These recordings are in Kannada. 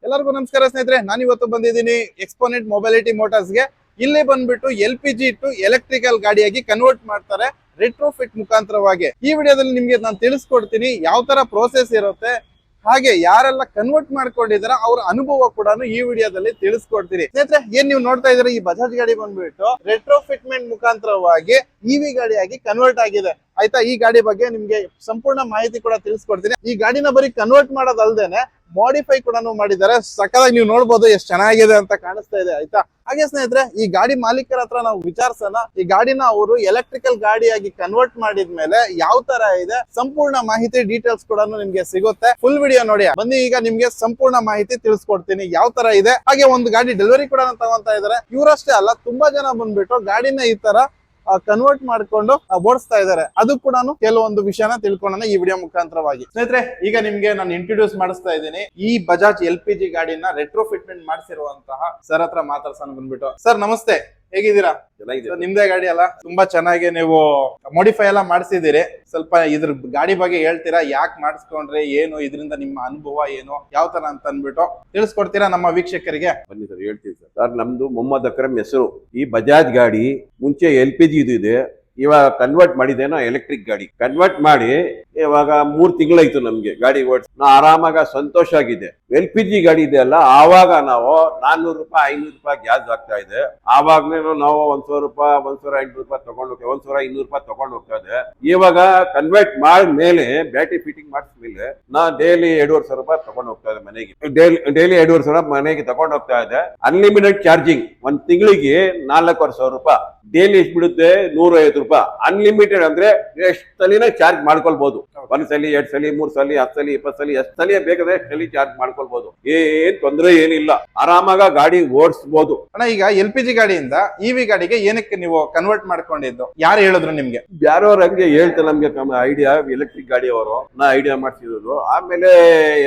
ಎಲ್ಲರಿಗೂ ನಮಸ್ಕಾರ ಸ್ನೇಹಿತರೆ, ನಾನು ಇವತ್ತು ಬಂದಿದ್ದೀನಿ ಎಕ್ಸ್ಪೋನೆಂಟ್ ಮೊಬಿಲಿಟಿ ಮೋಟಾರ್ಸ್ ಗೆ. ಇಲ್ಲಿ ಬಂದ್ಬಿಟ್ಟು LPG ಟು ಎಲೆಕ್ಟ್ರಿಕಲ್ ಗಾಡಿಯಾಗಿ ಕನ್ವರ್ಟ್ ಮಾಡ್ತಾರೆ ರೆಟ್ರೋ ಫಿಟ್ ಮುಖಾಂತರವಾಗಿ. ಈ ವಿಡಿಯೋದಲ್ಲಿ ನಿಮ್ಗೆ ನಾನು ತಿಳಿಸ್ಕೊಡ್ತೀನಿ ಯಾವ ತರ ಪ್ರೋಸೆಸ್ ಇರುತ್ತೆ, ಹಾಗೆ ಯಾರೆಲ್ಲ ಕನ್ವರ್ಟ್ ಮಾಡ್ಕೊಂಡಿದಾರ ಅವ್ರ ಅನುಭವ ಕೂಡ ಈ ವಿಡಿಯೋದಲ್ಲಿ ತಿಳಿಸ್ಕೊಡ್ತೀನಿ. ಸ್ನೇಹಿತರೆ, ಏನ್ ನೀವು ನೋಡ್ತಾ ಇದ್ರೆ ಈ ಬಜಾಜ್ ಗಾಡಿ ಬಂದ್ಬಿಟ್ಟು ರೆಟ್ರೋ ಫಿಟ್ಮೆಂಟ್ ಮುಖಾಂತರವಾಗಿ EV ಗಾಡಿಯಾಗಿ ಕನ್ವರ್ಟ್ ಆಗಿದೆ. ಆಯ್ತಾ, ಈ ಗಾಡಿ ಬಗ್ಗೆ ನಿಮ್ಗೆ ಸಂಪೂರ್ಣ ಮಾಹಿತಿ ಕೂಡ ತಿಳಿಸ್ಕೊಡ್ತೀನಿ. ಈ ಗಾಡಿನ ಬರೀ ಕನ್ವರ್ಟ್ ಮಾಡೋದಲ್ದೇನೆ ಮಾಡಿಫೈ ಕೂಡ ಮಾಡಿದ್ದಾರೆ. ಸಕ್ಕದಾಗಿ ನೀವು ನೋಡ್ಬೋದು ಎಷ್ಟು ಚೆನ್ನಾಗಿದೆ ಅಂತ ಕಾಣಿಸ್ತಾ ಇದೆ. ಆಯ್ತಾ, ಹಾಗೆ ಸ್ನೇಹಿತರೆ, ಈ ಗಾಡಿ ಮಾಲೀಕರ ಹತ್ರ ನಾವು ವಿಚಾರಿಸೋಣ. ಈ ಗಾಡಿನ ಅವರು ಎಲೆಕ್ಟ್ರಿಕಲ್ ಗಾಡಿಯಾಗಿ ಕನ್ವರ್ಟ್ ಮಾಡಿದ್ಮೇಲೆ ಯಾವ ತರ ಇದೆ ಸಂಪೂರ್ಣ ಮಾಹಿತಿ ಡೀಟೇಲ್ಸ್ ಕೂಡ ನಿಮ್ಗೆ ಸಿಗುತ್ತೆ. ಫುಲ್ ವಿಡಿಯೋ ನೋಡಿ. ಬನ್ನಿ, ಈಗ ನಿಮ್ಗೆ ಸಂಪೂರ್ಣ ಮಾಹಿತಿ ತಿಳಿಸ್ಕೊಡ್ತೀನಿ ಯಾವ ತರ ಇದೆ. ಹಾಗೆ ಒಂದು ಗಾಡಿ ಡೆಲಿವರಿ ಕೂಡ ತಗೊಂತಾ ಇದಾರೆ. ಇವರಷ್ಟೇ ಅಲ್ಲ, ತುಂಬಾ ಜನ ಬಂದ್ಬಿಟ್ಟು ಗಾಡಿನ ಈ ತರ ಕನ್ವರ್ಟ್ ಮಾಡ್ಕೊಂಡು ಓಡಿಸ್ತಾ ಇದಾರೆ. ಅದು ಕೂಡ ಕೆಲವೊಂದು ವಿಷಯನ ತಿಳ್ಕೊಳ್ಳೋಣ ಈ ವಿಡಿಯೋ ಮುಖಾಂತರವಾಗಿ. ಸ್ನೇಹಿತರೆ, ಈಗ ನಿಮ್ಗೆ ನಾನು ಇಂಟ್ರೊಡ್ಯೂಸ್ ಮಾಡಿಸ್ತಾ ಇದ್ದೀನಿ ಈ ಬಜಾಜ್ LPG ಗಾಡಿನ ರೆಟ್ರೋ ಫಿಟ್ಮೆಂಟ್ ಮಾಡಿಸಿರುವಂತಹ ಸರ್ ಹತ್ರ ಮಾತಾಡ್ಸೋಣ ಬಂದ್ಬಿಟ್ಟು. ಸರ್ ನಮಸ್ತೆ, ಹೇಗಿದ್ದೀರಾ? ನಿಮ್ದೇ ಗಾಡಿ ಅಲ್ಲ, ತುಂಬಾ ಚೆನ್ನಾಗಿ ನೀವು ಮಾಡಿಫೈ ಎಲ್ಲ ಮಾಡಿಸಿದಿರಿ. ಸ್ವಲ್ಪ ಇದ್ರ ಗಾಡಿ ಬಗ್ಗೆ ಹೇಳ್ತೀರಾ, ಯಾಕೆ ಮಾಡಿಸ್ಕೊಂಡ್ರೆ, ಏನು ಇದರಿಂದ ನಿಮ್ಮ ಅನುಭವ ಏನು, ಯಾವ ತರ ಅಂತ ಅನ್ಬಿಟ್ಟು ತಿಳಿಸ್ಕೊಡ್ತೀರಾ ನಮ್ಮ ವೀಕ್ಷಕರಿಗೆ? ಬನ್ನಿ ಸರ್, ಹೇಳ್ತೀವಿ ಸರ್. ನಮ್ದು ಮೊಹಮ್ಮದ್ ಅಕ್ರಮ್ ಹೆಸರು. ಈ ಬಜಾಜ್ ಗಾಡಿ ಮುಂಚೆ LPG ಇದೆ, ಇವಾಗ ಕನ್ವರ್ಟ್ ಮಾಡಿದೇನೋ ಎಲೆಕ್ಟ್ರಿಕ್ ಗಾಡಿ. ಕನ್ವರ್ಟ್ ಮಾಡಿ ಇವಾಗ 3 ತಿಂಗಳಾಯ್ತು ನಮ್ಗೆ ಗಾಡಿ ಓಡಿಸಿ. ನಾವು ಆರಾಮಾಗ ಸಂತೋಷ ಆಗಿದೆ. LPG ಗಾಡಿ ಇದೆ ಅಲ್ಲ, ಆವಾಗ ನಾವು 400 ರೂಪಾಯಿ 500 ರೂಪಾಯಿ ಗ್ಯಾಸ್ ಆಗ್ತಾ ಇದೆ. ಆವಾಗ್ಲೇನು ನಾವು 1,000 ರೂಪಾಯಿ 1,800 ರೂಪಾಯಿ ತಗೊಂಡು ಹೋಗ್ತೇವೆ, 1,200 ರೂಪಾಯಿ ತಗೊಂಡು ಹೋಗ್ತಾ ಇದೆ. ಇವಾಗ ಕನ್ವರ್ಟ್ ಮಾಡಿದ್ಮೇಲೆ ಬ್ಯಾಟ್ರಿ ಫಿಟ್ಟಿಂಗ್ ಮಾಡಿಸ್ಮೇಲೆ ನಾ ಡೈಲಿ 2,500 ರೂಪಾಯಿ ತಗೊಂಡು ಹೋಗ್ತಾ ಇದೆ ಮನೆಗೆ. ಡೈಲಿ 2,500 ರೂಪಾಯಿ ಮನೆಗೆ ತಗೊಂಡು ಹೋಗ್ತಾ ಇದೆ. ಅನ್ಲಿಮಿಟೆಡ್ ಚಾರ್ಜಿಂಗ್, 1 ತಿಂಗಳಿಗೆ 4,500 ರೂಪಾಯಿ. ಡೈಲಿ ಎಷ್ಟು ಬಿಡುತ್ತೆ? 150 ರೂಪಾಯಿ. ಅನ್ಲಿಮಿಟೆಡ್ ಅಂದ್ರೆ ಎಷ್ಟು ಸಲಿನ ಚಾರ್ಜ್ ಮಾಡ್ಕೊಳ್ಬಹುದು. 1 ಸಲಿ 2 ಸಲಿ 3 ಸಲಿ 10 ಸಲಿ 20 ಸಲಿ ಎಷ್ಟು ಸಲಿ ಬೇಕಾದ್ರೆ ಸಲಿ ಚಾರ್ಜ್ ಮಾಡ್ಕೊಳ್ಬಹುದು. ಏನ್ ತೊಂದರೆ ಏನಿಲ್ಲ, ಆರಾಮಾಗ ಗಾಡಿ ಓಡಿಸಬಹುದು. ಅಣ್ಣ, ಈಗ LPG ಗಾಡಿಯಿಂದ EV ಗಾಡಿಗೆ ಏನಕ್ಕೆ ನೀವು ಕನ್ವರ್ಟ್ ಮಾಡ್ಕೊಂಡಿದ್ದು? ಯಾರು ಹೇಳಿದ್ರು ನಿಮ್ಗೆ? ಯಾರೋ ಹಂಗೆ ಹೇಳ್ತಾರೆ ನಮ್ಗೆ ಐಡಿಯಾ, ಎಲೆಕ್ಟ್ರಿಕ್ ಗಾಡಿ ಅವರು ನಾ ಐಡಿಯಾ ಮಾಡ್ಸಿದ್ರು. ಆಮೇಲೆ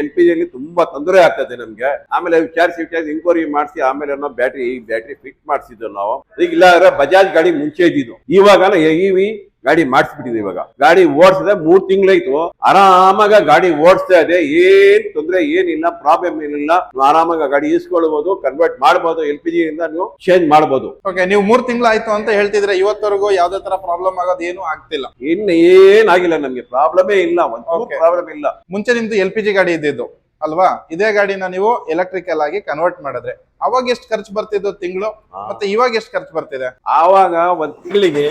LPG ಅಲ್ಲಿ ತುಂಬಾ ತೊಂದರೆ ಆಗ್ತದೆ ನಮ್ಗೆ. ಆಮೇಲೆ ವಿಚಾರಿಸಿ ಇನ್ಕ್ವೈರಿ ಮಾಡಿಸಿ ಆಮೇಲೆ ನಾವು ಬ್ಯಾಟ್ರಿ ಫಿಟ್ ಮಾಡಿಸಿದ್ರು ನಾವು. ಈಗ ಇಲ್ಲ ಬಜಾಜ್ ಗಾಡಿ ಮುಂಚೆ ಇದ್ದಿದ್ದು, ಇವಾಗ EV ಗಾಡಿ ಮಾಡಿಸ್ಬಿಟ್ಟಿದೆ. ಇವಾಗ ಗಾಡಿ ಓಡಿಸಿದೆ 3 ತಿಂಗಳಾಯ್ತು. ಆರಾಮಾಗ ಗಾಡಿ ಓಡಿಸ್ತಾ ಇದೆ, ಏನ್ ತೊಂದ್ರೆ ಏನಿಲ್ಲ, ಪ್ರಾಬ್ಲಮ್ ಏನಿಲ್ಲ. ನೀವು ಆರಾಮಾಗ ಗಾಡಿ ಇಸ್ಕೊಳ್ಬಹುದು, ಕನ್ವರ್ಟ್ ಮಾಡಬಹುದು, LPG ಇಂದ ನೀವು ಚೇಂಜ್ ಮಾಡಬಹುದು. ಓಕೆ, ನೀವು 3 ತಿಂಗಳಾಯ್ತು ಅಂತ ಹೇಳ್ತಿದ್ರೆ ಇವತ್ತವರೆಗೂ ಯಾವ್ದೇ ತರ ಪ್ರಾಬ್ಲಮ್ ಆಗೋದು ಏನು ಆಗ್ತಿಲ್ಲ? ಇನ್ನು ಏನಾಗಿಲ್ಲ, ನಮ್ಗೆ ಪ್ರಾಬ್ಲಮೇ ಇಲ್ಲ, ಒಂದು ಪ್ರಾಬ್ಲಮ್ ಇಲ್ಲ. ಮುಂಚೆ ನಿಮ್ದು LPG ಗಾಡಿ ಇದ್ದಿದ್ದು ಅಲ್ವಾ? ಇದೇ ಗಾಡಿನ ನೀವು ಎಲೆಕ್ಟ್ರಿಕಲ್ ಆಗಿ ಕನ್ವರ್ಟ್ ಮಾಡಿದ್ರೆ ಅವಾಗ ಎಷ್ಟು ಖರ್ಚು ಬರ್ತಿದ್ದು ತಿಂಗಳು, ಮತ್ತೆ ಇವಾಗ ಎಷ್ಟು ಖರ್ಚು ಬರ್ತಿದೆ? ಆವಾಗ 1 ತಿಂಗಳಿಗೆ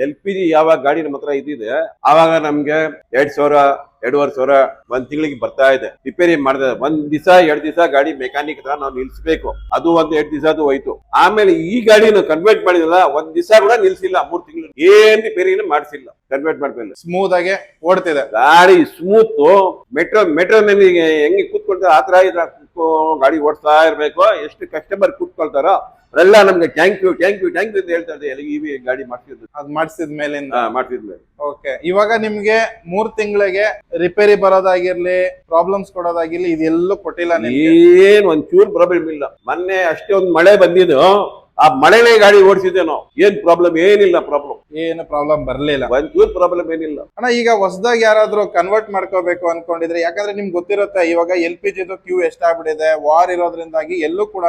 LPG ಯಾವಾಗ ಗಾಡಿ ನಮ್ಮ ಹತ್ರ ಇದ್ದಿದೆ ಆವಾಗ ನಮ್ಗೆ 2,000 2,500 1 ತಿಂಗಳಿಗೆ ಬರ್ತಾ ಇದೆ. ರಿಪೇರಿ ಮಾಡಿದ್ರೆ 1 ದಿವಸ 2 ದಿವಸ ಗಾಡಿ ಮೆಕ್ಯಾನಿಕ್ ಹತ್ರ ನಾವು ನಿಲ್ಸ್ಬೇಕು. ಅದು 1-2 ದಿವಸ ಅದು ಹೋಯ್ತು. ಆಮೇಲೆ ಈ ಗಾಡಿನ ಕನ್ವರ್ಟ್ ಮಾಡಿದಲ್ಲ 1 ದಿವಸ ಕೂಡ ನಿಲ್ಸಿಲ್ಲ. 3 ತಿಂಗಳು ಏನ್ ರಿಪೇರಿನ ಮಾಡಿಸಿಲ್ಲ. ಕನ್ವರ್ಟ್ ಮಾಡ್ಬೇಕು, ಸ್ಮೂತ್ ಆಗಿ ಓಡ್ತಿದೆ ಗಾಡಿ. ಸ್ಮೂತ್ ಮೆಟ್ರೋ ನಲ್ಲಿ ಹೆಂಗೆ ಕೂತ್ಕೊಳ್ತಾರೆ ಆತರ ಇದ್ರ ಗಾಡಿ ಓಡಿಸ್ತಾ ಇರ್ಬೇಕು. ಎಷ್ಟು ಕಸ್ಟಮರ್ ಕೂತ್ಕೊಳ್ತಾರೋ ಅದೆಲ್ಲ ನಮ್ಗೆ ಥ್ಯಾಂಕ್ ಯು ಅಂತ ಹೇಳ್ತಾ ಇದೆ. EV ಗಾಡಿ ಮಾಡಿಸಿದ್ಮೇಲೆ. ಓಕೆ, ಇವಾಗ ನಿಮ್ಗೆ 3 ತಿಂಗಳಿಗೆ ರಿಪೇರಿ ಬರೋದಾಗಿರ್ಲಿ, ಪ್ರಾಬ್ಲಮ್ಸ್ ಕೊಡೋದಾಗಿರ್ಲಿ, ಇದೆಲ್ಲೂ ಕೊಟ್ಟಿಲ್ಲ? ಏನ್ ಒಂಚೂರು ಪ್ರಾಬ್ಲಮ್ ಇಲ್ಲ. ಮೊನ್ನೆ ಅಷ್ಟೇ ಒಂದ್ ಮಳೆ ಬಂದಿದ್ದು, ಆ ಮಳೆನೇ ಗಾಡಿ ಓಡಿಸಿದೆ ನಾವು. ಏನ್ ಪ್ರಾಬ್ಲಮ್ ಏನಿಲ್ಲ, ಏನು ಪ್ರಾಬ್ಲಮ್ ಬರ್ಲಿಲ್ಲ, ಒಂಚೂರು ಪ್ರಾಬ್ಲಮ್ ಏನಿಲ್ಲ. ಅಣ್ಣ, ಈಗ ಹೊಸದಾಗಿ ಯಾರಾದ್ರೂ ಕನ್ವರ್ಟ್ ಮಾಡ್ಕೋಬೇಕು ಅನ್ಕೊಂಡಿದ್ರೆ, ಯಾಕಂದ್ರೆ ನಿಮ್ಗೆ ಗೊತ್ತಿರುತ್ತೆ ಇವಾಗ LPG ಕ್ಯೂ ಎಷ್ಟಾಗ್ಬಿಟ್ಟಿದೆ, ವಾರ್ ಇರೋದ್ರಿಂದಾಗಿ ಎಲ್ಲೂ ಕೂಡ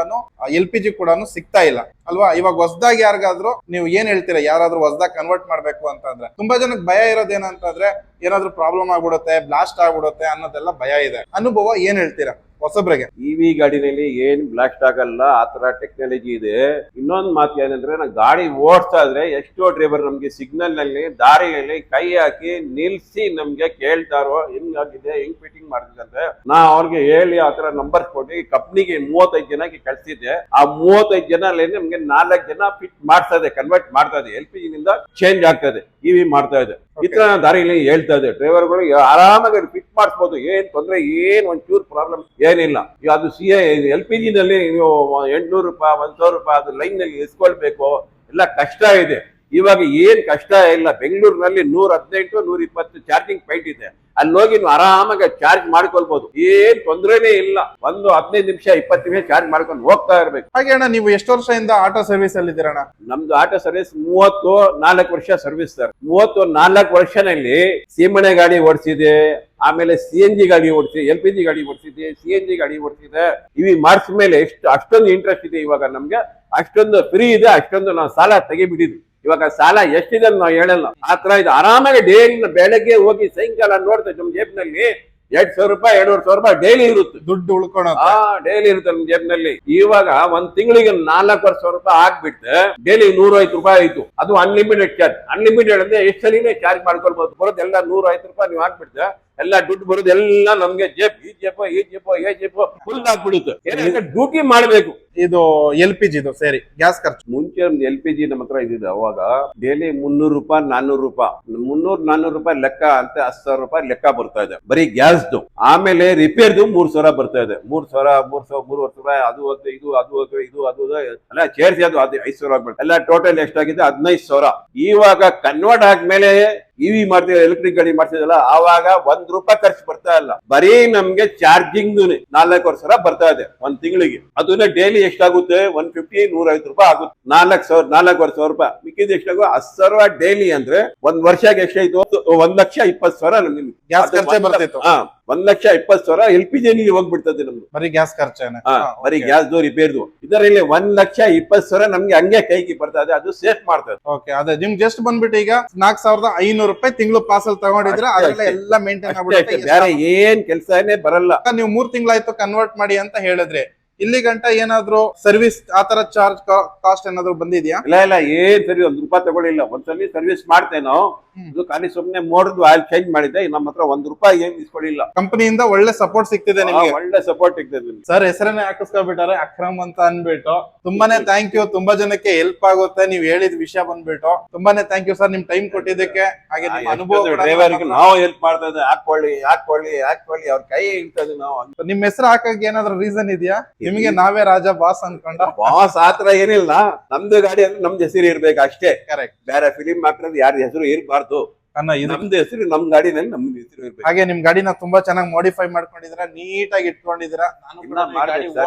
LPG ಕೂಡ ಸಿಗ್ತಾ ಇಲ್ಲ ಅಲ್ವಾ? ಇವಾಗ ಹೊಸದಾಗಿ ಯಾರಿಗಾದ್ರೂ ನೀವು ಏನ್ ಹೇಳ್ತೀರಾ? ಯಾರಾದ್ರೂ ಹೊಸದಾಗಿ ಕನ್ವರ್ಟ್ ಮಾಡ್ಬೇಕು ಅಂತಂದ್ರೆ ತುಂಬಾ ಜನಕ್ಕೆ ಭಯ ಇರೋದೇನಂತಂದ್ರೆ ಏನಾದ್ರೂ ಪ್ರಾಬ್ಲಮ್ ಆಗ್ಬಿಡುತ್ತೆ, ಬ್ಲಾಸ್ಟ್ ಆಗ್ಬಿಡುತ್ತೆ ಅನ್ನೋದೆಲ್ಲ ಭಯ ಇದೆ. ಅನುಭವ ಏನ್ ಹೇಳ್ತೀರಾ ಹೊಸಬ್ರಿಗೆ? EV ಗಾಡಿನಲ್ಲಿ ಏನ್ ಬ್ಲಾಸ್ಟ್ ಆಗಲ್ಲ, ಆತರ ಟೆಕ್ನಾಲಜಿ ಇದೆ. ಇನ್ನೊಂದ್ ಮಾತು ಏನಂದ್ರೆ, ನಾ ಗಾಡಿ ಓಡಿಸ್ತಾ ಇದ್ರೆ ಎಷ್ಟೋ ಡ್ರೈವರ್ ನಮ್ಗೆ ಸಿಗ್ನಲ್ ನಲ್ಲಿ ದಾರಿಯಲ್ಲಿ ಕೈ ಹಾಕಿ ನಿಲ್ಸಿ ನಮ್ಗೆ ಕೇಳ್ತಾರೋ ಹೆಂಗಾಗಿದೆ, ಹೆಂಗ್ ಫಿಟ್ಟಿಂಗ್ ಮಾಡ್ತಿದಂತೆ. ನಾ ಅವ್ರಿಗೆ ಹೇಳಿ ಆತರ ನಂಬರ್ ಕೊಟ್ಟು ಕಂಪ್ನಿಗೆ 35 ಜನಕ್ಕೆ ಕಳ್ಸಿದ್ದೆ. ಆ 35 ಜನ ನಮ್ಗೆ 4 ಜನ ಫಿಟ್ ಮಾಡ್ತಾ ಇದೆ, ಕನ್ವರ್ಟ್ ಮಾಡ್ತಾ ಇದೆ. LPG ನಿಂದ ಚೇಂಜ್ ಆಗ್ತಾ ಇದೆ, EV ಮಾಡ್ತಾ ಇದೆ. ಈ ತರ ದಾರಿಯಲ್ಲಿ ಹೇಳ್ತಾ ಇದೆ. ಡ್ರೈವರ್ಗಳು ಆರಾಮಾಗಿ ಫಿಟ್ ಮಾಡಿಸ್ಬೋದು, ಏನ್ ತೊಂದ್ರೆ ಏನ್ ಒಂಚೂರು ಪ್ರಾಬ್ಲಮ್ ಏನಿಲ್ಲ. ಅದು LPG ನಲ್ಲಿ ನೀವು 800 ರೂಪಾಯಿ 1,000 ರೂಪಾಯಿ ಅದು ಲೈನ್ ನಲ್ಲಿ ಇಸ್ಕೊಳ್ಬೇಕು, ಎಲ್ಲ ಕಷ್ಟ ಇದೆ. ಇವಾಗ ಏನ್ ಕಷ್ಟ ಇಲ್ಲ. ಬೆಂಗಳೂರಿನಲ್ಲಿ 118 120 ಚಾರ್ಜಿಂಗ್ ಪಾಯಿಂಟ್ ಇದೆ. ಅಲ್ಲಿ ಹೋಗಿ ನೀವು ಆರಾಮಾಗಿ ಚಾರ್ಜ್ ಮಾಡ್ಕೊಳ್ಬಹುದು, ಏನ್ ತೊಂದ್ರೆನೇ ಇಲ್ಲ. 15 ನಿಮಿಷ 20 ನಿಮಿಷ ಚಾರ್ಜ್ ಮಾಡ್ಕೊಂಡು ಹೋಗ್ತಾ ಇರ್ಬೇಕು. ಹಾಗೆ ಅಣ್ಣ, ನೀವು ಎಷ್ಟು ವರ್ಷದಿಂದ ಆಟೋ ಸರ್ವಿಸ್ ಅಲ್ಲಿ ಇದ್ದೀರಣ್ಣ? ನಮ್ದು ಆಟೋ ಸರ್ವಿಸ್ 34 ವರ್ಷ ಸರ್ವಿಸ್ ಸರ್. 34 ವರ್ಷನಲ್ಲಿ ಸೀಮಣೆ ಗಾಡಿ ಓಡಿಸಿದೆ, ಆಮೇಲೆ CNG ಗಾಡಿ ಓಡಿಸಿ, LPG ಗಾಡಿ ಓಡಿಸಿದೆ, CNG ಗಾಡಿ ಓಡಿಸಿದೆ. ಇವಿ ಮಾಡಿದ ಮೇಲೆ ಅಷ್ಟೊಂದು ಇಂಟ್ರೆಸ್ಟ್ ಇದೆ ಇವಾಗ ನಮ್ಗೆ, ಅಷ್ಟೊಂದು ಫ್ರೀ ಇದೆ, ಅಷ್ಟೊಂದು ನಾವು ಸಾಲ ತೆಗಿಬಿಟ್ಟಿದ್ವಿ. ಇವಾಗ ಸಾಲ ಎಷ್ಟಿದೆ ಅಂತ ನಾವು ಹೇಳಲ್ಲ. ಆತರ ಇದು ಆರಾಮಾಗಿ ಡೈಲಿ ಬೆಳಗ್ಗೆ ಹೋಗಿ ಸಾಯಂಕಾಲ ನೋಡ್ತೇವೆ ನಮ್ಮ ಜೇಬ್ನಲ್ಲಿ 2,000 ರೂಪಾಯಿ 2,500 ರೂಪಾಯಿ ಡೈಲಿ ಇರುತ್ತೆ, ದುಡ್ಡು ಉಳ್ಕೊಳ. ಡೈಲಿ ಇರುತ್ತೆ ನಮ್ಮ ಜೇಬ್ನಲ್ಲಿ. ಇವಾಗ ಒಂದ್ ತಿಂಗಳಿಗೆ 4,500 ರೂಪಾಯಿ ಹಾಕ್ಬಿಟ್ಟು ಡೈಲಿ 105 ರೂಪಾಯಿ ಆಯ್ತು. ಅದು ಅನ್ಲಿಮಿಟೆಡ್ ಚಾರ್ಜ್. ಅನ್ಲಿಮಿಟೆಡ್ ಅಂದ್ರೆ ಎಷ್ಟು ಸಲಿನೇ ಚಾರ್ಜ್ ಮಾಡ್ಕೊಳ್ಬಹುದು. ಬರೋದೆಲ್ಲ 105 ರೂಪಾಯಿ ನೀವು ಹಾಕ್ಬಿಡ್ತೆ, ಎಲ್ಲ ದುಡ್ಡು ಬರೋದೆಲ್ಲ ನಮ್ಗೆ ಈ ಜೇಬು ಫುಲ್ ಆಗ್ಬಿಡುತ್ತೆ. ಏನಂದ್ರೆ ಡ್ಯೂಟಿ ಮಾಡ್ಬೇಕು. ಇದು LPG ಇದು ಸೇರಿ ಗ್ಯಾಸ್ ಖರ್ಚು. ಮುಂಚೆ LPG ನಮ್ಮ ಹತ್ರ ಇದ್ದಿದ್ದು ಅವಾಗ ಡೈಲಿ 300 ರೂಪಾಯಿ 400 ರೂಪಾಯಿ 300-400 ರೂಪಾಯಿ ಲೆಕ್ಕ ಅಂತ 10,000 ರೂಪಾಯಿ ಲೆಕ್ಕ ಬರ್ತಾ ಇದೆ ಬರೀ ಗ್ಯಾಸ್ದು. ಆಮೇಲೆ ರಿಪೇರ್ದು 3,000 ಬರ್ತಾ ಇದೆ. 3,000 ರೂಪಾಯಿ ಅದು ಹೋದ್ರೆ ಇದು ಎಲ್ಲ ಸೇರಿಸಿ ಅದು 5,000 ಆಗ್ಬಿಡುತ್ತೆ. ಎಲ್ಲ ಟೋಟಲ್ ಎಷ್ಟಾಗಿದೆ 15,000. ಇವಾಗ ಕನ್ವರ್ಟ್ ಆದ್ಮೇಲೆ ಇವಿ ಮಾಡ್ತೀವಿ, ಎಲೆಕ್ಟ್ರಿಕ್ ಗಾಡಿ ಮಾಡ್ತಿದಲ್ಲ, ಆವಾಗ 1 ರೂಪಾಯಿ ಖರ್ಚು ಬರ್ತಾ ಇಲ್ಲ. ಬರೀ ನಮ್ಗೆ ಚಾರ್ಜಿಂಗ್ 4,500 ಬರ್ತಾ ಇದೆ ಒಂದ್ ತಿಂಗಳಿಗೆ. ಅದನ್ನ ಡೈಲಿ ಎಷ್ಟಾಗುತ್ತೆ 150-150 ರೂಪಾಯಿ ಆಗುತ್ತೆ. 4,500 ರೂಪಾಯಿ ಮಿಕ್ಕಿದ ಎಷ್ಟಾಗೋ 10,000 ರೂಪಾಯಿ ಡೈಲಿ ಅಂದ್ರೆ ಒಂದ್ ವರ್ಷಕ್ಕೆ ಎಷ್ಟಾಯ್ತು 1,20,000 ನಮ್ಗೆ ಗ್ಯಾಸ್ ಖರ್ಚೆ ಬರ್ತಿತ್ತು. 1,20,000 LPG ಹೋಗ್ಬಿಡ್ತದೆ ನಮ್ದು ಬರೀ ಗ್ಯಾಸ್ ಖರ್ಚೇನೆ. ಬರೀ ಗ್ಯಾಸ್ದು ರಿಪೇರ್ದು. ಇದರಲ್ಲಿ 1,20,000 ನಮ್ಗೆ ಹಂಗೆ ಕೈಗೆ ಬರ್ತದೆ, ಅದು ಸೇಫ್ ಮಾಡ್ತದೆ. ಓಕೆ, ಅದೇ ನಿಮ್ಗೆ ಜಸ್ಟ್ ಬಂದ್ಬಿಟ್ಟು ಈಗ 4,500 ರೂಪಾಯಿ ತಿಂಗಳು ಪಾಸಲ್ ತಗೊಂಡಿದ್ರೆ ಅದೆಲ್ಲ ಎಲ್ಲ ಮೇಂಟೈನ್ ಆಗ್ಬಿಡುತ್ತೆ. ಬೇರೆ ಏನ್ ಕೆಲಸನೇ ಬರಲ್ಲ. ನೀವು 3 ತಿಂಗಳಾಯ್ತು ಕನ್ವರ್ಟ್ ಮಾಡಿ ಅಂತ ಹೇಳಿದ್ರೆ, ಇಲ್ಲಿ ಗಂಟ ಏನಾದ್ರು ಸರ್ವಿಸ್ ಆತರ ಚಾರ್ಜ್ ಕಾಸ್ಟ್ ಏನಾದ್ರು ಬಂದಿದ್ಯಾ? ಇಲ್ಲ ಏನ್ ಸರಿ 1 ರೂಪಾಯಿ ತಗೊಳ್ಳಿಲ್ಲ. ಒಂದ್ಸಲಿ ಸರ್ವಿಸ್ ಮಾಡ್ತೇವೆ ನಾವು, ಇದು ಖಾಲಿ ಸುಮ್ನೆ ಮೋಟರ್ದು ಆಯಿಲ್ ಚೇಂಜ್ ಮಾಡಿದ್ದೆ. ನಮ್ಮ ಹತ್ರ 1 ರೂಪಾಯಿ ಏನ್ ಇಸ್ಕೊಳ್ಳಿಲ್ಲ. ಕಂಪನಿಯಿಂದ ಒಳ್ಳೆ ಸಪೋರ್ಟ್ ಸಿಗ್ತಿದೆ ನಿಮಗೆ. ಒಳ್ಳೆ ಸಪೋರ್ಟ್ ಸಿಗ್ತದೆ. ಸರ್ ಹೆಸರನ್ನೇ ಹಾಕಿಸ್ಕೊಬಿಟ್ಟಾರೆ ಅಕ್ರಮ್ ಅಂತ ಅನ್ಬಿಟ್ಟು. ತುಂಬಾನೇ ಥ್ಯಾಂಕ್ ಯು. ತುಂಬಾ ಜನಕ್ಕೆ ಹೆಲ್ಪ್ ಆಗುತ್ತೆ ನೀವ್ ಹೇಳಿದ ವಿಷಯ ಬಂದ್ಬಿಟ್ಟು. ತುಂಬಾನೇ ಥ್ಯಾಂಕ್ ಯು ಸರ್, ನಿಮ್ ಟೈಮ್ ಕೊಟ್ಟಿದ್ದಕ್ಕೆ. ಹಾಗೆ ನಿಮ್ಮ ಅನುಭವ ಡ್ರೈವರ್ಗೆ ನಾವು ಹೆಲ್ಪ್ ಮಾಡ್ತಾ ಇದ್ದೆ. ಹಾಕೊಳ್ಳಿ ಅವ್ರ ಕೈ ಇರ್ತದೆ. ನಾವು ನಿಮ್ ಹೆಸರು ಹಾಕಕ್ಕೆ ಏನಾದ್ರು ರೀಸನ್ ಇದೆಯಾ? ನಿಮಗೆ ನಾವೇ ರಾಜ ಬಾಸ್ ಅನ್ಕೊಂಡ? ಬಾಸ್ ಆತರ ಏನಿಲ್ಲ, ನಮ್ದು ಗಾಡಿ ಅಂದ್ರೆ ನಮ್ದು ಹೆಸರು ಇರ್ಬೇಕು ಅಷ್ಟೇ. ಕರೆಕ್ಟ್. ಬೇರೆ ಫಿಲಿಂ ಹಾಕಿದ್ರೆ ಯಾರ ಹೆಸರು ಇರ್ಬಾರ್ದು. ನಮ್ದು ಹೆಸರು ನಮ್ ಗಾಡಿನಲ್ಲಿ ನಮ್ದು ಹೆಸರು ಇರ್ಬೇಕು. ಹಾಗೆ ನಿಮ್ ಗಾಡಿನ ತುಂಬಾ ಚೆನ್ನಾಗಿ ಮಾಡಿಫೈ ಮಾಡ್ಕೊಂಡಿದ್ರ, ನೀಟಾಗಿ ಇಟ್ಕೊಂಡಿದ್ರ.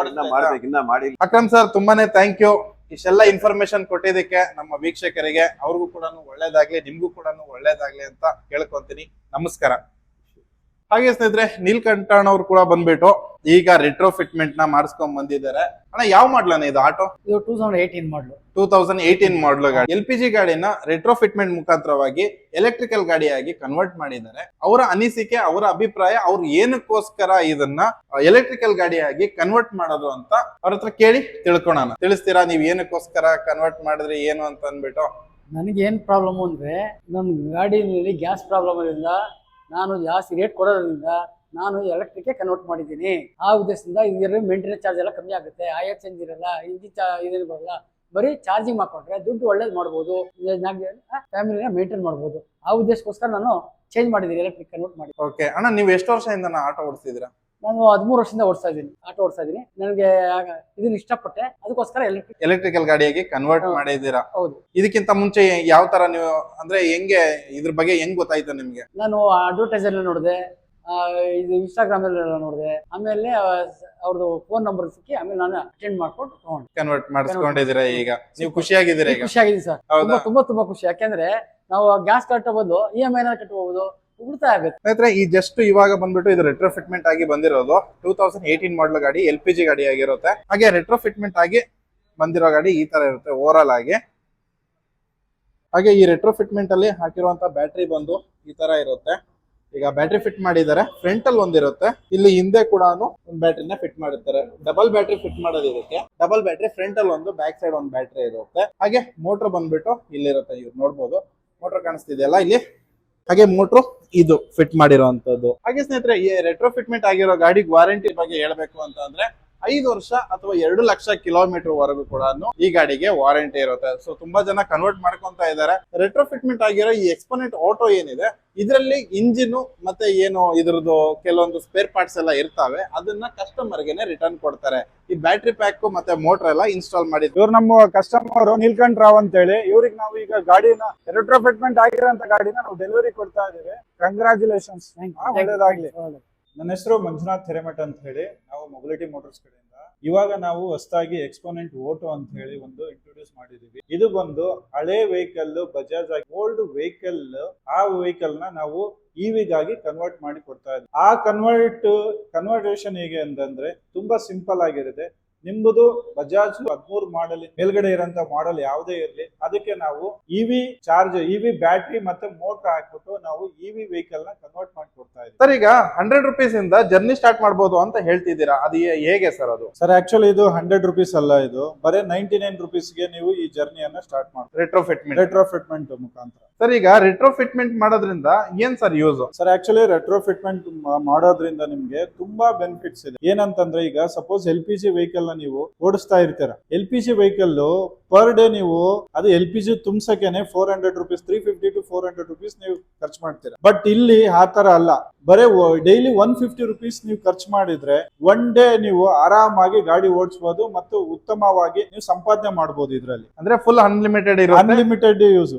ಅಕ್ರಮ್ ಸರ್ ತುಂಬಾನೇ ಥ್ಯಾಂಕ್ ಯು. ಇಷ್ಟೆಲ್ಲ ಇನ್ಫಾರ್ಮೇಶನ್ ಕೊಟ್ಟಿದ್ದಕ್ಕೆ ನಮ್ಮ ವೀಕ್ಷಕರಿಗೆ, ಅವ್ರಿಗೂ ಕೂಡ ಒಳ್ಳೇದಾಗ್ಲಿ, ನಿಮ್ಗೂ ಕೂಡ ಒಳ್ಳೇದಾಗ್ಲಿ ಅಂತ ಕೇಳ್ಕೊಂತೀನಿ. ನಮಸ್ಕಾರ. ಹಾಗೆ ಸ್ನೇಹಿತರೆ, ನೀಲ್ಕಂಠಣ್ಣ ಅವ್ರು ಕೂಡ ಬಂದ್ಬಿಟ್ಟು ಈಗ ರೆಟ್ರೋ ಫಿಟ್ಮೆಂಟ್ ನ ಮಾಡಿಸ್ಕೊಂಡ್ ಬಂದಿದ್ದಾರೆ. ಅಣ್ಣ ಯಾವ ಮಾಡ್ಲನ ಇದು ಆಟೋ? ಇದು 2018 ಮಾಡಲು. 2018 ಮಾಡಲು ಗಾಡಿ. LPG ಗಾಡಿನ ರೆಟ್ರೋ ಫಿಟ್ಮೆಂಟ್ ಮುಖಾಂತರವಾಗಿ ಎಲೆಕ್ಟ್ರಿಕಲ್ ಗಾಡಿಯಾಗಿ ಕನ್ವರ್ಟ್ ಮಾಡಿದ್ದಾರೆ. ಅವರ ಅನಿಸಿಕೆ, ಅವರ ಅಭಿಪ್ರಾಯ, ಅವ್ರು ಏನಕ್ಕೋಸ್ಕರ ಇದನ್ನ ಎಲೆಕ್ಟ್ರಿಕಲ್ ಗಾಡಿಯಾಗಿ ಕನ್ವರ್ಟ್ ಮಾಡೋದು ಅಂತ ಅವ್ರ ಹತ್ರ ಕೇಳಿ ತಿಳ್ಕೊಳೋಣ. ತಿಳಿಸ್ತೀರಾ ನೀವ್ ಏನಕ್ಕೋಸ್ಕರ ಕನ್ವರ್ಟ್ ಮಾಡಿದ್ರಿ ಏನು ಅಂತ ಅಂದ್ಬಿಟ್ಟು? ನನಗೆ ಏನ್ ಪ್ರಾಬ್ಲಮ್ ಅಂದ್ರೆ, ನಮ್ಮ ಗಾಡಿನಲ್ಲಿ ಗ್ಯಾಸ್ ಪ್ರಾಬ್ಲಮ್ ಇರೋದ್ರಿಂದ, ನಾನು ಜಾಸ್ತಿ ರೇಟ್ ಕೊಡೋದ್ರಿಂದ ನಾನು ಎಲೆಕ್ಟ್ರಿಕ್ ಕನ್ವರ್ಟ್ ಮಾಡಿದ್ದೀನಿ. ಆ ಉದ್ದೇಶದಿಂದ ಇದರ ಮೇಂಟೆನೆನ್ಸ್ ಚಾರ್ಜ್ ಎಲ್ಲ ಕಮ್ಮಿ ಆಗುತ್ತೆ. ಆಯಿಲ್ ಚೇಂಜ್ ಇರಲ್ಲ, ಇಂಜಿನ್ ಇದೇನು ಬರಲ್ಲ. ಬರೀ ಚಾರ್ಜಿಂಗ್ ಮಾಡ್ಕೊಂಡ್ರೆ ದುಡ್ಡು ಒಳ್ಳೇದು ಮಾಡ್ಬೋದು, ಫ್ಯಾಮಿಲಿನ ಮೇಂಟೈನ್ ಮಾಡ್ಬೋದು. ಆ ಉದ್ದೇಶಕ್ಕೋಸ್ಕರ ನಾನು ಚೇಂಜ್ ಮಾಡಿದ್ದೀನಿ, ಎಲೆಕ್ಟ್ರಿಕ್ ಕನ್ವರ್ಟ್ ಮಾಡಿ. ಓಕೆ ಅಣ್ಣ, ನೀವು ಎಷ್ಟು ವರ್ಷದಿಂದ ಆಟೋ ಓಡಿಸ್ತಿದ್ದೀರಾ? ನಾನು 13 ವರ್ಷದಿಂದ ಆಟೋ ಓಡಿಸ್ತಾ ಇದ್ದೀನಿ. ನನಗೆ ಇದನ್ನ ಇಷ್ಟಪಟ್ಟೆ, ಅದಕ್ಕೋಸ್ಕರ ಎಲೆಕ್ಟ್ರಿಕಲ್ ಗಾಡಿಯಾಗಿ ಕನ್ವರ್ಟ್ ಮಾಡಿದ್ದೀರಾ. ಹೌದು. ಇದಕ್ಕಿಂತ ಮುಂಚೆ ಯಾವ ತರ ನೀವು ಅಂದ್ರೆ ಹೆಂಗೆ ಇದ್ರ ಬಗ್ಗೆ ಹೆಂಗ್ ಗೊತ್ತಾಯ್ತು ನಿಮ್ಗೆ? ನಾನು ಅಡ್ವರ್ಟೈಸ್ ಎಲ್ಲ ನೋಡಿದೆ, ಇದು ಇನ್ಸ್ಟಾಗ್ರಾಮ್ ಎಲ್ಲ ನೋಡಿದೆ. ಆಮೇಲೆ ಅವ್ರದ್ದು ಫೋನ್ ನಂಬರ್ ಸಿಕ್ಕಿ ಆಮೇಲೆ ನಾನು ಅಟೆಂಡ್ ಮಾಡ್ಕೊಂಡು ತಗೊಂಡೆ. ಕನ್ವರ್ಟ್ ಮಾಡಿಸ್ಕೊಂಡಿದ್ದೀರಾ. ಈಗ ನೀವು ಖುಷಿಯಾಗಿದ್ದೀರಾ? ಖುಷಿಯಾಗಿದ್ದೀನಿ ಸರ್, ತುಂಬಾ ಖುಷಿ. ಯಾಕೆಂದ್ರೆ ನಾವು ಗ್ಯಾಸ್ ಕಟ್ಟೋ ಬದಲು EMI ಕಟ್ಟಬಹುದು, ಉಳಿತಾಯ ಆಗುತ್ತೆ. ಸ್ನೇಹಿತರೆ, ಈ ಜಸ್ಟ್ ಇವಾಗ ಬಂದ್ಬಿಟ್ಟು ಇದು ರೆಟ್ರೋ ಫಿಟ್ಮೆಂಟ್ ಆಗಿ ಬಂದಿರೋದು 2018 ಮಾಡಲ್ ಗಾಡಿ, LPG ಗಾಡಿ ಆಗಿರುತ್ತೆ. ಹಾಗೆ ರೆಟ್ರೋ ಫಿಟ್ಮೆಂಟ್ ಆಗಿ ಬಂದಿರೋ ಗಾಡಿ ಈ ತರ ಇರುತ್ತೆ ಓವರಾಲ್ ಆಗಿ. ಹಾಗೆ ಈ ರೆಟ್ರೋ ಫಿಟ್ಮೆಂಟ್ ಅಲ್ಲಿ ಹಾಕಿರುವಂತ ಬ್ಯಾಟ್ರಿ ಬಂದು ಈ ತರ ಇರುತ್ತೆ. ಈಗ ಬ್ಯಾಟ್ರಿ ಫಿಟ್ ಮಾಡಿದ್ದಾರೆ. ಫ್ರಂಟ್ ಅಲ್ಲಿ ಒಂದಿರುತ್ತೆ, ಇಲ್ಲಿ ಹಿಂದೆ ಕೂಡ ಒಂದು ಬ್ಯಾಟ್ರಿನ ಫಿಟ್ ಮಾಡಿರ್ತಾರೆ. ಡಬಲ್ ಬ್ಯಾಟ್ರಿ ಫಿಟ್ ಮಾಡೋದು ಇದಕ್ಕೆ. ಡಬಲ್ ಬ್ಯಾಟ್ರಿ ಫ್ರಂಟ್ ಅಲ್ಲಿ ಒಂದು, ಬ್ಯಾಕ್ ಸೈಡ್ ಒಂದು ಬ್ಯಾಟ್ರಿ ಇರುತ್ತೆ. ಹಾಗೆ ಮೋಟರ್ ಬಂದ್ಬಿಟ್ಟು ಇಲ್ಲಿರುತ್ತೆ, ಇವ್ರು ನೋಡ್ಬೋದು ಮೋಟರ್ ಕಾಣಿಸ್ತಿದೆಯಲ್ಲ ಇಲ್ಲಿ. ಹಾಗೆ ಮೋಟ್ರು ಇದು ಫಿಟ್ ಮಾಡಿರುವಂತದ್ದು. ಹಾಗೆ ಸ್ನೇಹಿತರೆ, ಈ ರೆಟ್ರೋ ಫಿಟ್ಮೆಂಟ್ ಆಗಿರೋ ಗಾಡಿ ವಾರಂಟಿ ಬಗ್ಗೆ ಹೇಳ್ಬೇಕು ಅಂತ ಅಂದ್ರೆ 5 ವರ್ಷ ಅಥವಾ 2 ಲಕ್ಷ ಕಿಲೋಮೀಟರ್ ವರೆಗೂ ಕೂಡ ಈ ಗಾಡಿಗೆ ವಾರಂಟಿ ಇರುತ್ತೆ. ಸೊ ತುಂಬಾ ಜನ ಕನ್ವರ್ಟ್ ಮಾಡ್ಕೊಂತ ಇದ್ದಾರೆ. ರೆಟ್ರೋ ಫಿಟ್ಮೆಂಟ್ ಆಗಿರೋ ಈ ಎಕ್ಸ್ಪೋನೆಂಟ್ ಆಟೋ ಏನಿದೆ, ಇದರಲ್ಲಿ ಇಂಜಿನ್ ಮತ್ತೆ ಏನು ಇದ್ರದ್ದು ಕೆಲವೊಂದು ಸ್ಪೇರ್ ಪಾರ್ಟ್ಸ್ ಎಲ್ಲ ಇರ್ತಾವೆ, ಅದನ್ನ ಕಸ್ಟಮರ್ ಗೆನೆ ರಿಟರ್ನ್ ಕೊಡ್ತಾರೆ. ಈ ಬ್ಯಾಟ್ರಿ ಪ್ಯಾಕ್ ಮತ್ತೆ ಮೋಟರ್ ಎಲ್ಲ ಇನ್ಸ್ಟಾಲ್ ಮಾಡಿದ್ರು. ಇವ್ರು ನಮ್ಮ ಕಸ್ಟಮರ್ ನೀಲ್ಕಂಠ ರಾವ್ ಅಂತ ಹೇಳಿ, ಇವ್ರಿಗೆ ನಾವು ಈಗ ಗಾಡಿನ ರೆಟ್ರೋ ಫಿಟ್ಮೆಂಟ್ ಆಗಿರೋಂತ ಗಾಡಿನ ನಾವು ಡೆಲಿವರಿ ಕೊಡ್ತಾ ಇದೀವಿ. ಕಂಗ್ರಾಚುಲೇಷನ್ಸ್, ಒಳ್ಳೇದಾಗ್ಲಿ. ನನ್ನ ಹೆಸರು ಮಂಜುನಾಥ್ ಹಿರೇಮಠ ಅಂತ ಹೇಳಿ. ನಾವು ಮೊಬಿಲಿಟಿ ಮೋಟರ್ಸ್ ಕಡೆಯಿಂದ ಇವಾಗ ನಾವು ಹೊಸದಾಗಿ ಎಕ್ಸ್ಪೋನೆಂಟ್ ಓಟೋ ಅಂತ ಹೇಳಿ ಒಂದು ಇಂಟ್ರೊಡ್ಯೂಸ್ ಮಾಡಿದೀವಿ. ಇದು ಬಂದು ಹಳೆ ವೆಹಿಕಲ್, ಬಜಾಜ್ ಓಲ್ಡ್ ವೆಹಿಕಲ್, ಆ ವೆಹಿಕಲ್ ನ ನಾವು ಇವಿಗಾಗಿ ಕನ್ವರ್ಟ್ ಮಾಡಿ ಕೊಡ್ತಾ ಇದ್ದೀವಿ. ಆ ಕನ್ವರ್ಟೇಷನ್ ಹೇಗೆ ಅಂತಂದ್ರೆ ತುಂಬಾ ಸಿಂಪಲ್ ಆಗಿರುತ್ತೆ. ನಿಮ್ಮದು ಬಜಾಜ್ 13 ಮಾಡೆಲ್ ಮೇಲ್ಗಡೆ ಇರೋಂತ ಮಾಡೆಲ್ ಯಾವುದೇ ಇರಲಿ, ಅದಕ್ಕೆ ನಾವು ಇವಿ ಚಾರ್ಜ್, ಇವಿ ಬ್ಯಾಟ್ರಿ ಮತ್ತೆ ಮೋಟರ್ ಹಾಕ್ಬಿಟ್ಟು ನಾವು ಇವಿ ವೆಹಿಕಲ್ ನ ಕನ್ವರ್ಟ್ ಮಾಡಿ ಕೊಡ್ತಾ ಇದ್ದೀವಿ. ಸರ್, ಈಗ 100 rupees ಇಂದ ಜರ್ನಿ ಸ್ಟಾರ್ಟ್ ಮಾಡಬಹುದು ಅಂತ ಹೇಳ್ತಿದ್ದೀರಾ, ಅದು ಹೇಗೆ ಸರ್? ಅದು ಸರ್ ಆಕ್ಚುಲಿ ಇದು 100 rupees ಅಲ್ಲ, ಇದು ಬರೀ 99 rupeesಗೆ ನೀವು ಈ ಜರ್ನಿಯನ್ನ ಸ್ಟಾರ್ಟ್ ಮಾಡಿ ರೆಟ್ರೋಫಿಟ್ಮೆಂಟ್ ಮುಖಾಂತರ. ಸರ್, ಈಗ ರೆಟ್ರೋಫಿಟ್ಮೆಂಟ್ ಮಾಡೋದ್ರಿಂದ ಏನ್ ಸರ್ ಯೂಸ್? ಸರ್ ಆಕ್ಚುಲಿ ರೆಟ್ರೋಫಿಟ್ಮೆಂಟ್ ಮಾಡೋದ್ರಿಂದ ನಿಮ್ಗೆ ತುಂಬಾ ಬೆನಿಫಿಟ್ಸ್ ಇದೆ. ಏನಂತಂದ್ರೆ, ಈಗ ಸಪೋಸ್ LPG ವೆಹಿಕಲ್ ನ ನೀವು ಓಡಿಸ್ತಾ ಇರ್ತೀರ, LPG ವೆಹಿಕಲ್ ಪರ್ ಡೇ ನೀವು ಅದು LPG ತುಂಬಸಕೆನೆ 400 rupees, 350 to 400 rupees ನೀವು ಖರ್ಚು ಮಾಡ್ತೀರಾ. ಬಟ್ ಇಲ್ಲಿ ಆ ತರ ಅಲ್ಲ, ಬರೇ ಡೈಲಿ 150 rupees ನೀವು ಖರ್ಚು ಮಾಡಿದ್ರೆ ಒನ್ ಡೇ ನೀವು ಆರಾಮಾಗಿ ಗಾಡಿ ಓಡಿಸಬಹುದು ಮತ್ತು ಉತ್ತಮವಾಗಿ ನೀವು ಸಂಪಾದನೆ ಮಾಡಬಹುದು. ಇದ್ರಲ್ಲಿ ಅಂದ್ರೆ ಫುಲ್ ಅನ್ಲಿಮಿಟೆಡ್ ಅನ್ಲಿಮಿಟೆಡ್ ಯೂಸ್.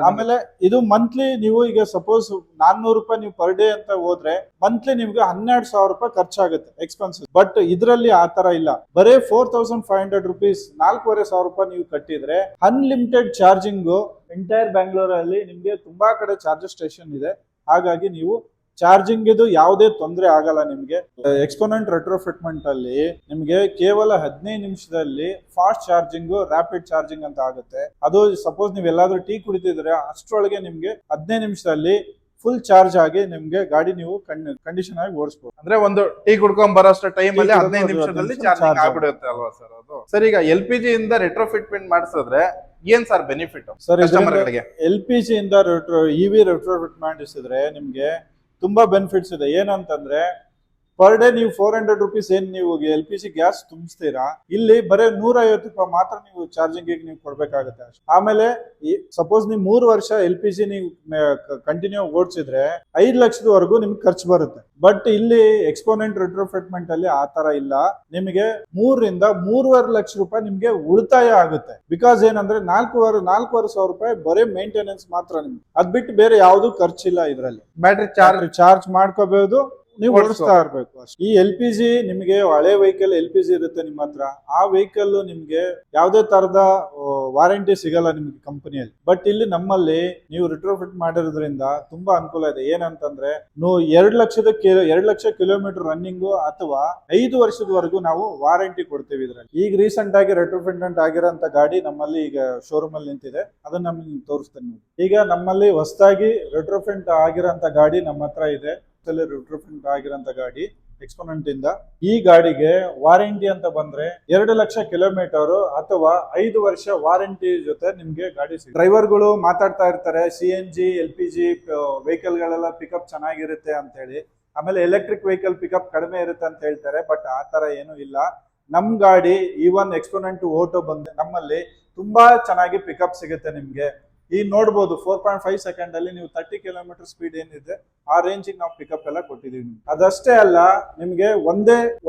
ಆಮೇಲೆ ಇದು ಮಂತ್ಲಿ ನೀವು ಈಗ ಸಪೋಸ್ 400 ರೂಪಾಯಿ ನೀವು ಪರ್ ಡೇ ಅಂತ ಹೋದ್ರೆ ಮಂತ್ಲಿ ನಿಮ್ಗೆ 12,000 ರೂಪಾಯಿ ಖರ್ಚಾಗುತ್ತೆ ಎಕ್ಸ್ಪೆನ್ಸಸ್. ಬಟ್ ಇದರಲ್ಲಿ ಆ ತರ ಇಲ್ಲ, ಬರೇ 4,500 rupees, 4,500 ರೂಪಾಯಿ ನೀವು ಕಟ್ಟಿದ್ರೆ ಅನ್ಲಿಮಿಟೆಡ್ ಚಾರ್ಜಿಂಗ್ ಎಂಟೈರ್ ಬ್ಯಾಂಗ್ಳೂರಲ್ಲಿ ನಿಮ್ಗೆ ತುಂಬಾ ಕಡೆ ಚಾರ್ಜರ್ ಸ್ಟೇಷನ್ ಇದೆ. ಹಾಗಾಗಿ ನೀವು ಚಾರ್ಜಿಂಗ್ ಇದು ಯಾವುದೇ ತೊಂದರೆ ಆಗಲ್ಲ ನಿಮ್ಗೆ. ಎಕ್ಸ್ಪೋನೆಂಟ್ ರೆಟ್ರೋಫಿಟ್ಮೆಂಟ್ ಅಲ್ಲಿ ನಿಮ್ಗೆ ಕೇವಲ 15 ನಿಮಿಷದಲ್ಲಿ ಫಾಸ್ಟ್ ಚಾರ್ಜಿಂಗ್, ರ್ಯಾಪಿಡ್ ಚಾರ್ಜಿಂಗ್ ಅಂತ ಆಗುತ್ತೆ. ಅದು ಸಪೋಸ್ ನೀವು ಎಲ್ಲಾದ್ರೂ ಟೀ ಕುಡಿತಿದ್ರೆ ಅಷ್ಟರೊಳಗೆ ನಿಮ್ಗೆ 15 ನಿಮಿಷದಲ್ಲಿ ಫುಲ್ ಚಾರ್ಜ್ ಆಗಿ ನಿಮ್ಗೆ ಗಾಡಿ ನೀವು ಕಂಡೀಷನ್ ಆಗಿ ಓಡಿಸಬಹುದು. ಅಂದ್ರೆ ಒಂದು ಟೀ ಕುಡ್ಕೊಂಡ್ ಬರೋಷ್ಟು ಟೈಮ್ ಅಲ್ಲಿ 15 ನಿಮಿಷದಲ್ಲಿ ಚಾರ್ಜಿಂಗ್ ಆಗ್ಬಿಡುತ್ತೆ ಅಲ್ವಾ ಸರ್ ಅದು? ಸರ್, ಈಗ LPG ಇಂದ ರೆಟ್ರೋಫಿಟ್ಮೆಂಟ್ ಮಾಡಿಸಿದ್ರೆ ಏನ್ ಸರ್ ಬೆನಿಫಿಟ್ ಸರ್? ಕಸ್ಟಮರ್ಗಳಿಗೆ LPG ಇಂದ ಇವಿ ರೆಟ್ರೋಫಿಟ್ ಮಾಡಿಸಿದ್ರೆ ನಿಮ್ಗೆ ತುಂಬಾ ಬೆನಿಫಿಟ್ಸ್ ಇದೆ. ಏನಂತಂದ್ರೆ, ಪರ್ ಡೇ ನೀವು 400 rupees ಏನ್ ನೀವು LPG ಗ್ಯಾಸ್ ತುಂಬಿಸ್ತೀರಾ, ಇಲ್ಲಿ ಬರೀ 150 ರೂಪಾಯಿ ಮಾತ್ರ ನೀವು ಚಾರ್ಜಿಂಗ್ ನೀವು ಕೊಡ್ಬೇಕಾಗುತ್ತೆ ಅಷ್ಟೇ. ಆಮೇಲೆ ಸಪೋಸ್ ನೀವು 3 ವರ್ಷ LPG ನೀವು ಕಂಟಿನ್ಯೂ ಓಡಿಸಿದ್ರೆ 5 ಲಕ್ಷದವರೆಗೂ ನಿಮ್ಗೆ ಖರ್ಚು ಬರುತ್ತೆ. ಬಟ್ ಇಲ್ಲಿ ಎಕ್ಸ್ಪೋನೆಂಟ್ ರೆಟ್ರೋಫಿಟ್ಮೆಂಟ್ ಅಲ್ಲಿ ಆ ತರ ಇಲ್ಲ. ನಿಮಗೆ 3 ರಿಂದ 3.5 ಲಕ್ಷ ರೂಪಾಯಿ ನಿಮ್ಗೆ ಉಳಿತಾಯ ಆಗುತ್ತೆ. ಬಿಕಾಸ್ ಏನಂದ್ರೆ 4,500 ರೂಪಾಯಿ ಬರೀ ಮೇಂಟೆನೆನ್ಸ್ ಮಾತ್ರ ನಿಮ್ಗೆ, ಅದ್ ಬಿಟ್ಟು ಬೇರೆ ಯಾವ್ದು ಖರ್ಚಿಲ್ಲ. ಇದ್ರಲ್ಲಿ ಬ್ಯಾಟ್ರಿ ಚಾರ್ಜ್ ಮಾಡ್ಕೋಬಹುದು, ನೀವು ಓಡಿಸ್ತಾ ಇರ್ಬೇಕು ಅಷ್ಟೇ. ಈ LPG ನಿಮ್ಗೆ ಹಳೆ ವೆಹಿಕಲ್ LPG ಇರುತ್ತೆ ನಿಮ್ಮ ಹತ್ರ, ಆ ವೆಹಿಕಲ್ ನಿಮ್ಗೆ ಯಾವ್ದೇ ತರದ ವಾರಂಟಿ ಸಿಗಲ್ಲ ನಿಮ್ಗೆ ಕಂಪನಿಯಲ್ಲಿ. ಬಟ್ ಇಲ್ಲಿ ನಮ್ಮಲ್ಲಿ ನೀವು ರಿಟ್ರೋಫಿಟ್ ಮಾಡಿರೋದ್ರಿಂದ ತುಂಬಾ ಅನುಕೂಲ ಇದೆ. ಏನಂತಂದ್ರೆ, ನೀವು 2 ಲಕ್ಷ ಕಿಲೋಮೀಟರ್ ರನ್ನಿಂಗ್ ಅಥವಾ 5 ವರ್ಷದವರೆಗೂ ನಾವು ವಾರಂಟಿ ಕೊಡ್ತೀವಿ ಇದ್ರಲ್ಲಿ. ಈಗ ರೀಸೆಂಟ್ ಆಗಿ ರೆಟ್ರೋಫಿಟ್ಮೆಂಟ್ ಆಗಿರೋಂತ ಗಾಡಿ ನಮ್ಮಲ್ಲಿ ಈಗ ಶೋರೂಮ್ ಅಲ್ಲಿ ನಿಂತಿದೆ, ಅದನ್ನ ನಮ್ಗೆ ತೋರಿಸ್ತೇನೆ. ಈಗ ನಮ್ಮಲ್ಲಿ ಹೊಸದಾಗಿ ರೆಟ್ರೋಫಿಟ್ ಆಗಿರೋಂತ ಗಾಡಿ ನಮ್ಮ ಹತ್ರ ಇದೆ. ರೆಟ್ರೋಫಿಟ್ ಆಗಿರೋಂತ ಗಾಡಿ ಎಕ್ಸ್ಪೋನೆಂಟ್ ಇಂದ. ಈ ಗಾಡಿಗೆ ವಾರಂಟಿ ಅಂತ ಬಂದ್ರೆ 2 ಲಕ್ಷ ಕಿಲೋಮೀಟರ್ ಅಥವಾ 5 ವರ್ಷ ವಾರಂಟಿ ಜೊತೆ ನಿಮ್ಗೆ ಗಾಡಿ ಸಿಗುತ್ತೆ. ಡ್ರೈವರ್ಗಳು ಮಾತಾಡ್ತಾ ಇರ್ತಾರೆ CNG LPG ವೆಹಿಕಲ್ ಗಳೆಲ್ಲ ಪಿಕಪ್ ಚೆನ್ನಾಗಿರುತ್ತೆ ಅಂತ ಹೇಳಿ, ಆಮೇಲೆ ಎಲೆಕ್ಟ್ರಿಕ್ ವೆಹಿಕಲ್ ಪಿಕಪ್ ಕಡಿಮೆ ಇರುತ್ತೆ ಅಂತ ಹೇಳ್ತಾರೆ. ಬಟ್ ಆ ತರ ಏನು ಇಲ್ಲ. ನಮ್ ಗಾಡಿ ಈವನ್ ಎಕ್ಸ್ಪೋನೆಂಟ್ ಓಟೋ ಬಂದ್ರೆ ನಮ್ಮಲ್ಲಿ ತುಂಬಾ ಚೆನ್ನಾಗಿ ಪಿಕಪ್ ಸಿಗುತ್ತೆ ನಿಮ್ಗೆ. ಈಗ ನೋಡ್ಬೋದು 4.5 ಸೆಕೆಂಡ್ ಅಲ್ಲಿ ನೀವು 30 ಕಿಲೋಮೀಟರ್ ಸ್ಪೀಡ್ ಏನಿದೆ ಆ ರೇಂಜಿಗೆ ನಾವು ಪಿಕಪ್ ಎಲ್ಲ ಕೊಟ್ಟಿದೀವಿ. ಅದಷ್ಟೇ ಅಲ್ಲ, ನಿಮ್ಗೆ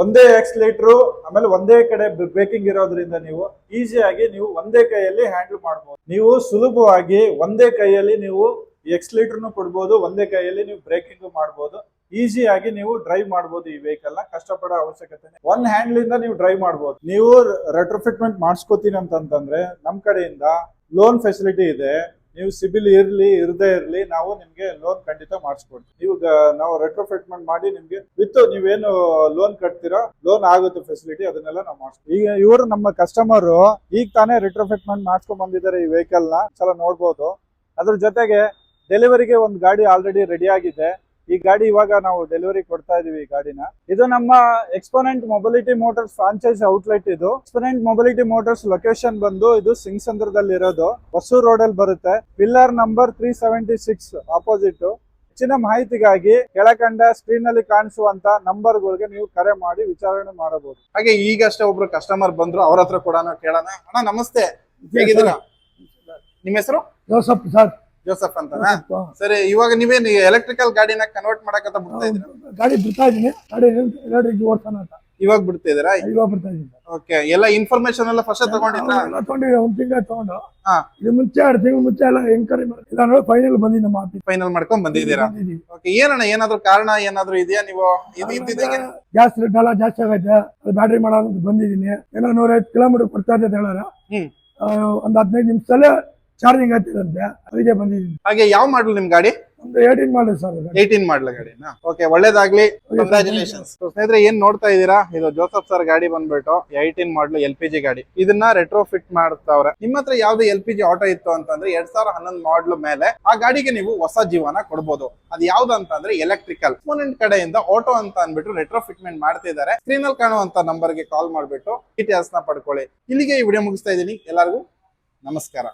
ಒಂದೇ ಆಕ್ಸಿಲೇಟರ್ ಆಮೇಲೆ ಒಂದೇ ಕಡೆ ಬ್ರೇಕಿಂಗ್ ಇರೋದ್ರಿಂದ ನೀವು ಈಸಿಯಾಗಿ ನೀವು ಒಂದೇ ಕೈಯಲ್ಲಿ ಹ್ಯಾಂಡಲ್ ಮಾಡಬಹುದು. ನೀವು ಸುಲಭವಾಗಿ ಒಂದೇ ಕೈಯಲ್ಲಿ ನೀವು ಎಕ್ಸಿಲೇಟರ್ನು ಕೊಡ್ಬೋದು, ಒಂದೇ ಕೈಯಲ್ಲಿ ನೀವು ಬ್ರೇಕಿಂಗ್ ಮಾಡಬಹುದು. ಈಸಿಯಾಗಿ ನೀವು ಡ್ರೈವ್ ಮಾಡಬಹುದು ಈ ವೆಹಿಕಲ್ ನ, ಕಷ್ಟಪಡೋ ಅವಶ್ಯಕತೆ. ಒನ್ ಹ್ಯಾಂಡ್ ಲಿಂದ ನೀವು ಡ್ರೈವ್ ಮಾಡಬಹುದು. ನೀವು ರೆಟ್ರೋಫಿಟ್ಮೆಂಟ್ ಮಾಡಿಸ್ಕೋತೀನಿ ಅಂತಂದ್ರೆ ನಮ್ ಕಡೆಯಿಂದ ಲೋನ್ ಫೆಸಿಲಿಟಿ ಇದೆ. ನೀವು ಸಿಬಿಲ್ ಇರ್ಲಿ ಇರದೇ ಇರ್ಲಿ, ನಾವು ನಿಮ್ಗೆ ಲೋನ್ ಖಂಡಿತ ಮಾಡಿಸ್ಕೊಡ್ತೀವಿ. ನೀವು ನಾವು ರೆಟ್ರೋಫಿಟ್ಮೆಂಟ್ ಮಾಡಿ ನಿಮ್ಗೆ ವಿತ್ ನೀವೇನು ಲೋನ್ ಕಟ್ತೀರೋ ಲೋನ್ ಆಗುತ್ತೆ ಫೆಸಿಲಿಟಿ, ಅದನ್ನೆಲ್ಲ ನಾವು ಮಾಡಿಸ್ತೀವಿ. ಈಗ ಇವರು ನಮ್ಮ ಕಸ್ಟಮರ್ ಈಗ ತಾನೇ ರೆಟ್ರೋಫಿಟ್ಮೆಂಟ್ ಮಾಡ್ಸ್ಕೊಂಡ್ ಬಂದಿದ್ದಾರೆ ಈ ವೆಹಿಕಲ್ ನ, ಸಲ ನೋಡ್ಬೋದು. ಅದ್ರ ಜೊತೆಗೆ ಡೆಲಿವರಿಗೆ ಒಂದು ಗಾಡಿ ಆಲ್ರೆಡಿ ರೆಡಿ ಆಗಿದೆ. ಈ ಗಾಡಿ ಇವಾಗ ನಾವು ಡೆಲಿವರಿ ಕೊಡ್ತಾ ಇದೀವಿ ಈ ಗಾಡಿನ. ಇದು ನಮ್ಮ exponent mobility motors franchise outlet. ಇದು ಎಕ್ಸ್ಪೋನೆಂಟ್ ಮೊಬಿಲಿಟಿ ಮೋಟರ್ಸ್ ಲೊಕೇಶನ್ ಬಂದು ಇದು ಸಿಂಗಸಂದ್ರದಲ್ಲಿ ಇರೋದು, ಹೊಸೂರು ರೋಡ್ ಅಲ್ಲಿ ಬರುತ್ತೆ. Pillar number 376 opposite. ಹೆಚ್ಚಿನ ಮಾಹಿತಿಗಾಗಿ ಕೆಳಕಂಡ ಸ್ಕ್ರೀನ್ ಅಲ್ಲಿ ಕಾಣಿಸುವಂತ ನಂಬರ್ ಗಳಿಗೆ ನೀವು ಕರೆ ಮಾಡಿ ವಿಚಾರಣೆ ಮಾಡಬಹುದು. ಹಾಗೆ ಈಗಷ್ಟೇ ಒಬ್ರು ಕಸ್ಟಮರ್ ಬಂದ್ರು, ಅವ್ರ ಹತ್ರ ಕೂಡ ಕೇಳೋಣ. ಅಣ್ಣ ನಮಸ್ತೆ, ಹೇಗಿದ್ದೀರಾ? ನಿಮ್ಮ ಹೆಸರು? ಜೋಸಫ್ ಅಂತ. ಸರಿ, ಇವಾಗ ನೀವೇನು ಎಲೆಕ್ಟ್ರಿಕಲ್ ಗಾಡಿನ ಕನ್ವರ್ಟ್ ಮಾಡಕಂತ ಬಿಡ್ತಾ ಇದ್ದೀರಾ? ಗಾಡಿ ಬಿಡ್ತಾ ಇದೀನಿ, ಗಾಡಿ ಓಡ್ಸೋಣ ಅಂತ. ಇವಾಗ ಬಿಡ್ತಿದ್ದೀರಾ? ಇವಾಗ ಬರ್ತಾ ಇದ್ದೀನಿ ಸರ್. ಓಕೆ, ಎಲ್ಲ ಇನ್ಫಾರ್ಮೇಶನ್ ಎಲ್ಲ ಫಸ್ಟ್ ತಗೊಂಡಿದ್ರಾ? ಎಲ್ಲ ತಗೊಂಡಿದ್ದೆ, 1 ತಿಂಗಳ ತಗೊಂಡು. ಹಾ. ಇದು ಮುಂಚೆ 2 ತಿಂಗಳ ಮುಂಚೆ ಎಲ್ಲ ಎಂಕ್ವೈರಿ ಮಾಡಿ ಇಲ್ಲ ನೋಡಿ ಫೈನಲ್ ಬಂದಿದ್ದು ನಮ್ಮ ಆಫೀಸ್ ಫೈನಲ್ ಮಾಡ್ಕೊಂಡ್ ಬಂದಿದ್ದೀರಾ? ಓಕೆ, ಏನಣ್ಣ ಏನಾದ್ರು ಕಾರಣ ಏನಾದ್ರು ಇದೆಯಾ? ನೀವು ಇದ್ದಿದ್ದಕ್ಕೆ ಗ್ಯಾಸ್ ರೇಟ್ ಎಲ್ಲ ಜಾಸ್ತಿ ಆಗೈತೆ, ಅದು ಬ್ಯಾಟ್ರಿ ಮಾಡೋದು ಬಂದಿದ್ದೀನಿ. ಏನೋ 105 ಕಿಲೋಮೀಟರ್ ಕೊಡ್ತಾ ಇದ್ದೆ ಹೇಳಾರ. ಒಂದು 15 ನಿಮಿಷದಲ್ಲೇ ಚಾರ್ಜಿಂಗ್ ಆಗ್ತಿದಂತೆ, ಅದಕ್ಕೆ ಬಂದಿದ್ದೀನಿ. ಹಾಗೆ ಯಾವ ಮಾಡಲ್ ನಿಮ್ ಗಾಡಿ? ಒಂದು 18 ಮಾಡಲ್ ಸರ್. 18 ಮಾಡಲ್ ಗಾಡಿನಾ? ಓಕೆ, ಒಳ್ಳೇದಾಗ್ಲಿ, ಕಂಗ್ರಾಚುಲೇಷನ್ಸ್. ಸ್ನೇಹಿತರೆ, ಏನ್ ನೋಡ್ತಾ ಇದ್ದೀರಾ, ಇದು ಜೋಸಫ್ ಸರ್ ಗಾಡಿ ಬಂದ್ಬಿಟ್ಟು 18 ಮಾಡಲ್ LPG ಗಾಡಿ. ಇದನ್ನ ರೆಟ್ರೋ ಫಿಟ್ ಮಾಡ್ತಾವ್ರೆ. ನಿಮ್ಮ ಹತ್ರ ಯಾವ್ದು LPG ಆಟೋ ಇತ್ತು ಅಂತಂದ್ರೆ 2011 ಮಾಡಲ್ ಮೇಲೆ ಆ ಗಾಡಿಗೆ ನೀವು ಹೊಸ ಜೀವನ ಕೊಡ್ಬೋದು. ಅದು ಯಾವ್ದು ಅಂತಂದ್ರೆ ಎಲೆಕ್ಟ್ರಿಕಲ್. ಎಕ್ಸ್ಪೋನೆಂಟ್ ಕಡೆಯಿಂದ ಆಟೋ ಅಂತ ಅಂದ್ಬಿಟ್ಟು ರೆಟ್ರೋ ಫಿಟ್ಮೆಂಟ್ ಮಾಡ್ತಿದ್ದಾರೆ. ಸ್ಕ್ರೀನ್ ಅಲ್ಲಿ ಕಾಣುವಂತ ನಂಬರ್ಗೆ ಕಾಲ್ ಮಾಡ್ಬಿಟ್ಟು ಡೀಟೇಲ್ಸ್ ನ ಪಡ್ಕೊಳ್ಳಿ. ಇಲ್ಲಿಗೆ ಈ ವಿಡಿಯೋ ಮುಗಿಸ್ತಾ ಇದ್ದೀನಿ. ಎಲ್ಲರಿಗೂ ನಮಸ್ಕಾರ.